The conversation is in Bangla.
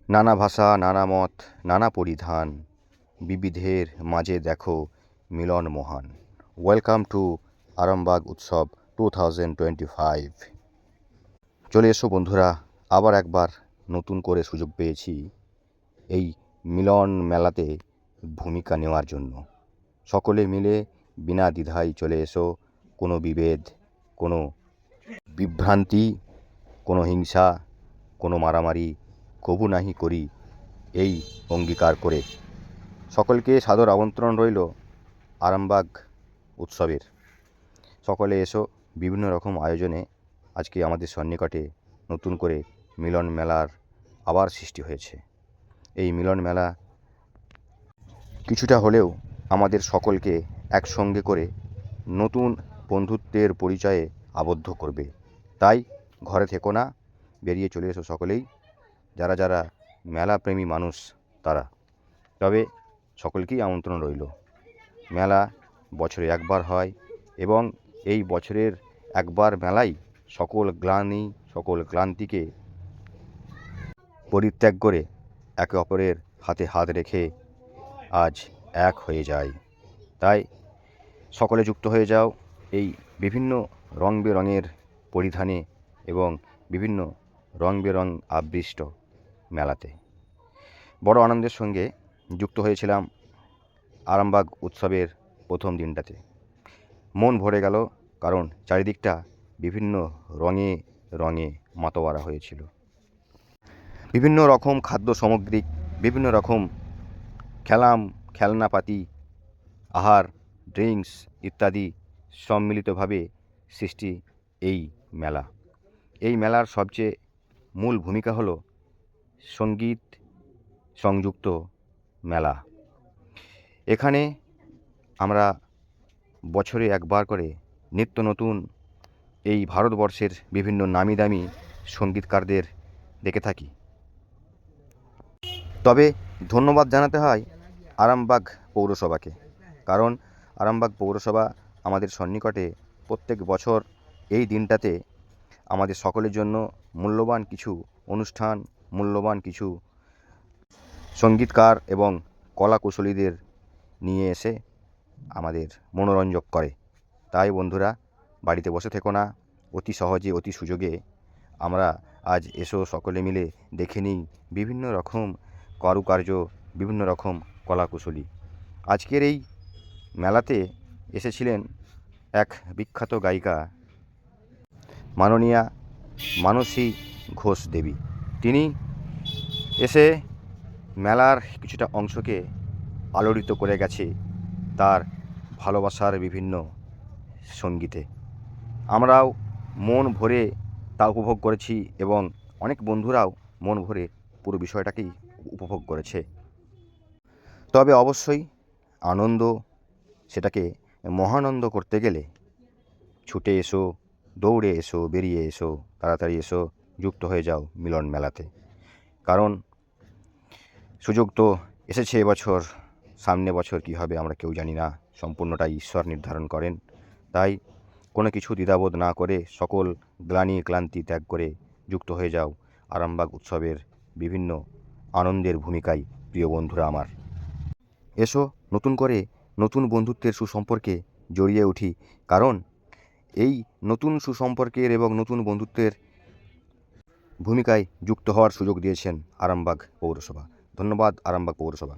নানা ভাষা, নানা মত, নানা পরিধান, বিবিধের মাঝে দেখো মিলন মহান। ওয়েলকাম টু আরামবাগ উৎসব 2025। চলে এসো বন্ধুরা, আবার একবার নতুন করে সুযোগ পেয়েছি এই মিলন মেলাতে ভূমিকা নেওয়ার জন্য। সকলে মিলে বিনা দ্বিধায় চলে এসো। কোনো বিভেদ, কোনো বিভ্রান্তি, কোনো হিংসা, কোনো মারামারি কবু নাহি করি, এই অঙ্গীকার করে সকলকে সাদর আমন্ত্রণ রইল আরামবাগ উৎসবের। সকলে এসো। বিভিন্ন রকম আয়োজনে আজকে আমাদের সন্নিকটে নতুন করে মিলন মেলার আবার সৃষ্টি হয়েছে। এই মিলন মেলা কিছুটা হলেও আমাদের সকলকে একসঙ্গে করে নতুন বন্ধুত্বের পরিচয়ে আবদ্ধ করবে। তাই ঘরে থেকো না, বেরিয়ে চলে এসো সকলেই। যারা যারা মেলাপ্রেমী মানুষ তারা, তবে সকলকেই আমন্ত্রণ রইল। মেলা বছরে একবার হয় এবং এই বছরের একবার মেলাই সকল গ্লানি, সকল ক্লান্তিকে পরিত্যাগ করে একে অপরের হাতে হাত রেখে আজ এক হয়ে যায়। তাই সকলে যুক্ত হয়ে যাও এই বিভিন্ন রং বেরঙের পরিধানে এবং বিভিন্ন রং বেরং আবৃষ্ট মেলাতে। বড় আনন্দের সঙ্গে যুক্ত হয়েছিলাম আরামবাগ উৎসবের প্রথম দিনটাতে। মন ভরে গেল, কারণ চারিদিকটা বিভিন্ন রঙে রঙে মাতোয়ারা হয়েছিল। বিভিন্ন রকম খাদ্য সামগ্রী, বিভিন্ন রকম খেলনাপাতি, আহার, ড্রিঙ্কস ইত্যাদি সম্মিলিতভাবে সৃষ্টি এই মেলা। এই মেলার সবচেয়ে মূল ভূমিকা হলো সঙ্গীত সংযুক্ত মেলা। এখানে আমরা বছরে একবার করে নিত্য নতুন এই ভারতবর্ষের বিভিন্ন নামি দামি সঙ্গীতকারদের দেখে থাকি। তবে ধন্যবাদ জানাতে হয় আরামবাগ পৌরসভাকে, কারণ আরামবাগ পৌরসভা আমাদের সন্নিকটে প্রত্যেক বছর এই দিনটাতে আমাদের সকলের জন্য মূল্যবান কিছু অনুষ্ঠান, মূল্যবান কিছু সঙ্গীতকার এবং কলাকুশলীদের নিয়ে এসে আমাদের মনোরঞ্জন করে। তাই বন্ধুরা, বাড়িতে বসে থেকো না, অতি সহজে অতি সুযোগে আমরা আজ এসো সকলে মিলে দেখে নিই বিভিন্ন রকম কারুকার্য, বিভিন্ন রকম কলাকুশলী। আজকের এই মেলাতে এসেছিলেন এক বিখ্যাত গায়িকা মাননীয়া মানসী ঘোষ দেবী। তিনি এসে মেলার কিছুটা অংশকে আলোড়িত করে গেছে তার ভালোবাসার বিভিন্ন সঙ্গীতে। আমরাও মন ভরে তা উপভোগ করেছি এবং অনেক বন্ধুরাও মন ভরে পুরো বিষয়টাকেই উপভোগ করেছে। তবে অবশ্যই আনন্দ, সেটাকে মহানন্দ করতে গেলে ছুটে এসো, দৌড়ে এসো, বেরিয়ে এসো, তাড়াতাড়ি এসো, যুক্ত হয়ে যাও মিলন মেলাতে। কারণ সুযোগ তো এসেছে এবছর, সামনে বছর কী হবে আমরা কেউ জানি না, সম্পূর্ণটাই ঈশ্বর নির্ধারণ করেন। তাই কোনো কিছু দ্বিধাবোধ না করে সকল গ্লানি ক্লান্তি ত্যাগ করে যুক্ত হয়ে যাও আরামবাগ উৎসবের বিভিন্ন আনন্দের ভূমিকায়। প্রিয় বন্ধুরা আমার, এসো নতুন করে নতুন বন্ধুত্বের সুসম্পর্কে জড়িয়ে উঠি, কারণ এই নতুন সুসম্পর্কের এবং নতুন বন্ধুত্বের ভূমিকায় যুক্ত হওয়ার সুযোগ দিয়েছেন আরামবাগ পৌরসভা। ধন্যবাদ আরামবাগ পৌরসভা।